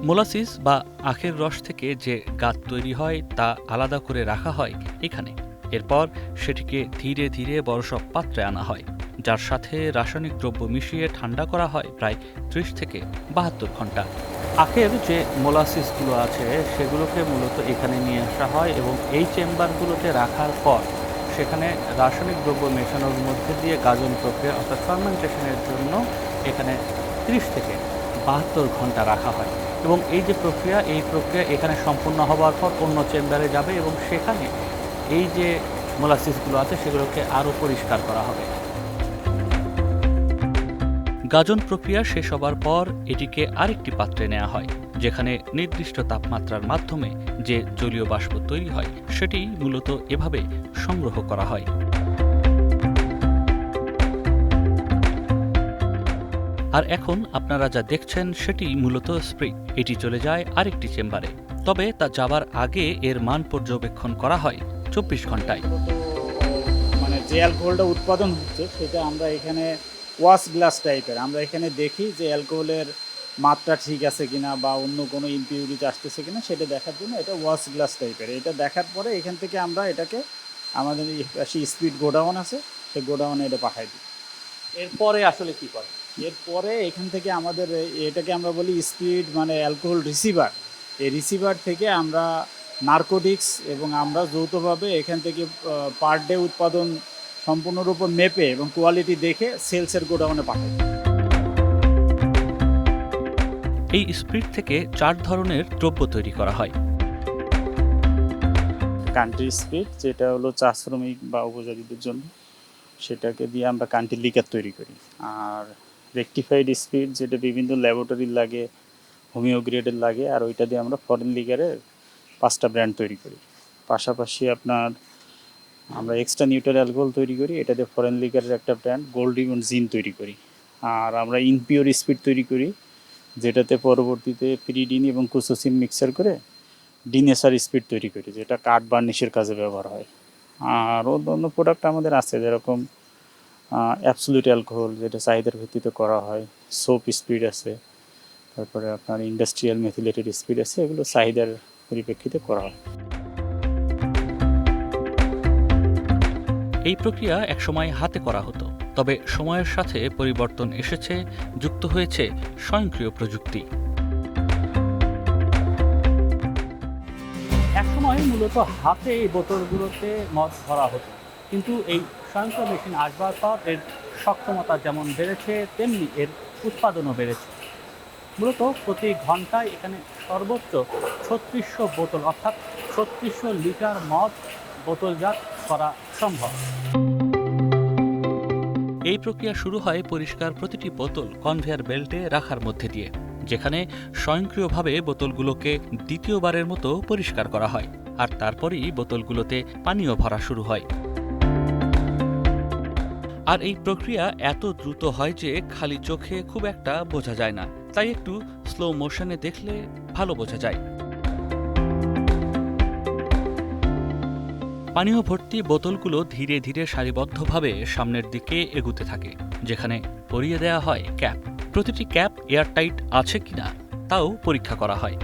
Molasses বা আখের রস থেকে যে গাদ তৈরি হয় তা আলাদা করে রাখা হয় এখানে। এরপর সেটিকে ধীরে ধীরে বড় সব পাত্রে আনা হয়, যার সাথে রাসায়নিক দ্রব্য মিশিয়ে ঠান্ডা করা হয় প্রায় ৩০ থেকে ৭২ ঘন্টা। আখের যে মোলাসিসগুলো আছে সেগুলোকে মূলত এখানে নিয়ে আসা হয় এবং এই চেম্বারগুলোতে রাখার পর সেখানে রাসায়নিক দ্রব্য মেশানোর মধ্যে দিয়ে গাজন প্রক্রিয়া অর্থাৎ ফার্মেন্টেশনের জন্য এখানে ৩০ থেকে ৭২ ঘন্টা রাখা হয় এবং এই প্রক্রিয়া এখানে সম্পূর্ণ হওয়ার পর অন্য চেম্বারে যাবে এবং সেখানে এই যে মোলাসিসগুলো আছে সেগুলোকে আরও পরিষ্কার করা হবে। গাজন প্রক্রিয়া শেষ হবার পর এটিকে আরেকটি পাত্রে নেওয়া হয়, যেখানে নির্দিষ্ট তাপমাত্রার মাধ্যমে যে জলীয় বাষ্প তৈরি হয় সেটি মূলত এভাবে সংগ্রহ করা হয়। আর এখন আপনারা যা দেখছেন সেটি মূলত স্প্রিট। এটি চলে যায় আরেকটি চেম্বারে, তবে তা যাবার আগে এর মান পর্যবেক্ষণ করা হয় ২৪ ঘন্টায়। মানে যে অ্যালকোহলটা উৎপাদন হচ্ছে সেটা আমরা এখানে ওয়াশ গ্লাস টাইপের, আমরা এখানে দেখি যে অ্যালকোহলের মাত্রা ঠিক আছে কিনা বা অন্য কোনো ইমপিউরিটি আসতেছে কিনা সেটা দেখার জন্য এটা ওয়াশ গ্লাস টাইপের। এটা দেখার পরে এখান থেকে আমরা এটাকে আমাদের পাশে স্পিড গোডাউন আছে, সেই গোডাউনে এটা পাঠাই দিই। এরপরে আসলে কি করে? এরপরে এখান থেকে আমাদের এটাকে আমরা বলি স্পিড মানে অ্যালকোহল রিসিভার। এই রিসিভার থেকে আমরা নার্কোটিক্স এবং আমরা যৌথভাবে এখান থেকে পার ডে উৎপাদন সম্পূর্ণরূপে মেপে এবং কোয়ালিটি দেখে সেলসের গোডাউনে পাঠাই। এই স্প্রিট থেকে ৪ ধরনের দ্রব্য তৈরি করা হয়। কান্ট্রি স্পিড, যেটা হলো চা শ্রমিক বা উপজাতিদের জন্য, সেটাকে দিয়ে আমরা কান্ট্রি লিকার তৈরি করি। আর রেকটিফাইড স্পিড, যেটা বিভিন্ন ল্যাবরেটরির লাগে, হোমিও গ্রেডের লাগে, আর ওইটা দিয়ে আমরা ফরেন লিকারের 5টা ব্র্যান্ড তৈরি করি। পাশাপাশি আমরা এক্সট্রা নিউট্রাল অ্যালকোহল তৈরি করি, এটা দিয়ে ফরেন লিকারের একটা ব্র্যান্ড গোল্ড রিবন জিন তৈরি করি। আর আমরা ইনপিওর স্পিড তৈরি করি, যেটাতে পরবর্তীতে পিরিডিন এবং কুসোসিন মিক্সার করে ডিনেসার স্পিড তৈরি করি, যেটা কাঠ বার্নিশের কাজে ব্যবহার হয়। আর অন্য প্রোডাক্ট আমাদের আছে, যেরকম অ্যাবসোলিউট অ্যালকোহল, যেটা চাহিদার ভিত্তিতে করা হয়, সোপ স্পিড আছে, তারপরে আপনার ইন্ডাস্ট্রিয়াল মেথিলেটেড স্পিড আছে, এগুলো চাহিদার পরিপ্রেক্ষিতে করা হয়। এই প্রক্রিয়া একসময় হাতে করা হতো, তবে সময়ের সাথে পরিবর্তন এসেছে, যুক্ত হয়েছে স্বয়ংক্রিয় প্রযুক্তি। একসময় মূলত হাতে এই বোতলগুলোতে মদ ভরা হতো, কিন্তু এই স্বয়ংক্রিয় মেশিন আসবার পর এর সক্ষমতা যেমন বেড়েছে তেমনি এর উৎপাদনও বেড়েছে। মূলত প্রতি ঘন্টায় এখানে সর্বোচ্চ ৩৬০০ বোতল অর্থাৎ ৩৬০০ লিটার মদ বোতলজাত করা সম্ভব। এই প্রক্রিয়া শুরু হয় পরিষ্কার প্রতিটি বোতল কনভেয়ার বেল্টে রাখার মধ্যে দিয়ে, যেখানে স্বয়ংক্রিয়ভাবে বোতলগুলোকে দ্বিতীয়বারের মতো পরিষ্কার করা হয়, আর তারপরেই বোতলগুলোতে পানীয় ভরা শুরু হয়। আর এই প্রক্রিয়া এত দ্রুত হয় যে খালি চোখে খুব একটা বোঝা যায় না, তাই একটু স্লো মোশনে দেখলে ভালো বোঝা যায়। পানীয় ভর্তি বোতলগুলো ধীরে ধীরে সারিবদ্ধভাবে সামনের দিকে এগুতে থাকে, যেখানে পরিয়ে দেয়া হয় ক্যাপ। প্রতিটি ক্যাপ এয়ারটাইট আছে কিনা তাও পরীক্ষা করা হয়।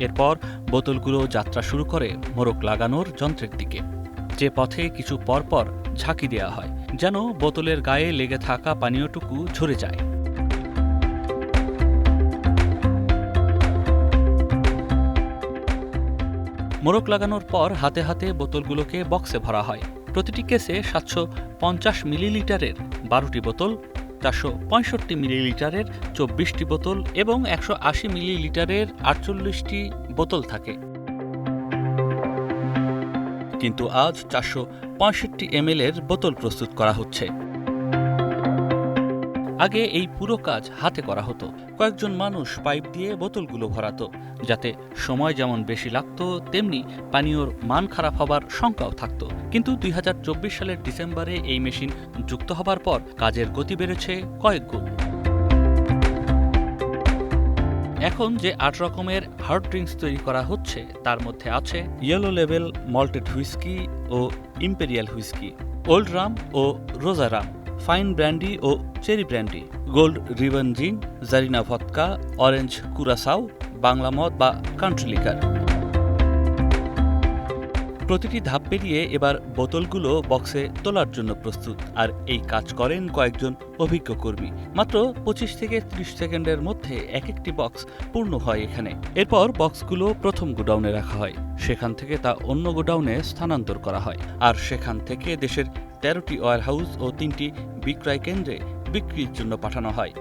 এরপর বোতলগুলো যাত্রা শুরু করে মোড়ক লাগানোর যন্ত্রের দিকে, যে পথে কিছু পরপর ঝাঁকি দেওয়া হয় যেন বোতলের গায়ে লেগে থাকা পানীয়টুকু ঝরে যায়। মোড়ক লাগানোর পর হাতে হাতে বোতলগুলোকে বক্সে ভরা হয়। প্রতিটি কেসে ৭৫০ মিলিলিটারের ১২টি বোতল, ৪৬৫ মিলিলিটারের ২৪টি বোতল এবং ১৮০ মিলিলিটারের ৪৮টি বোতল থাকে। কিন্তু আজ ৪৬৫ ml এর বোতল প্রস্তুত করা হচ্ছে। আগে এই পুরো কাজ হাতে করা হতো, কয়েকজন মানুষ পাইপ দিয়ে বোতলগুলো ভরাতো, যাতে সময় যেমন বেশি লাগতো তেমনি পানীয়র মান খারাপ হবার শঙ্কাও থাকতো। কিন্তু ২০২৪ সালের ডিসেম্বরে এই মেশিন যুক্ত হবার পর কাজের গতি বেড়েছে কয়েক গুণ। এখন যে ৮ রকমের হার্ড ড্রিঙ্কস তৈরি করা হচ্ছে তার মধ্যে আছে ইয়েলো লেভেল মল্টেড হুইস্কি ও ইম্পেরিয়াল হুইস্কি, ওল্ড রাম ও রোজা রাম, ফাইন ব্র্যান্ডি ও চেরি ব্র্যান্ডি, গোল্ড রিবন জিন, জারিনা ভদকা, অরেঞ্জ কুরাসাও, বাংলা মদ বা কান্ট্রি লিকার। প্রতিটি ধাপ পেরিয়ে এবার বোতলগুলো বক্সে তোলার জন্য প্রস্তুত, আর এই কাজ করেন কয়েকজন অভিজ্ঞ কর্মী। মাত্র ২৫ থেকে ৩০ সেকেন্ডের মধ্যে এক একটি বক্স পূর্ণ হয় এখানে। এরপর বক্সগুলো প্রথম গোডাউনে রাখা হয়, সেখান থেকে তা অন্য গোডাউনে স্থানান্তর করা হয়, আর সেখান থেকে দেশের ১৩টি ওয়্যারহাউস ও ৩টি বিক্রয় কেন্দ্রে বিক্রির জন্য পাঠানো হয়।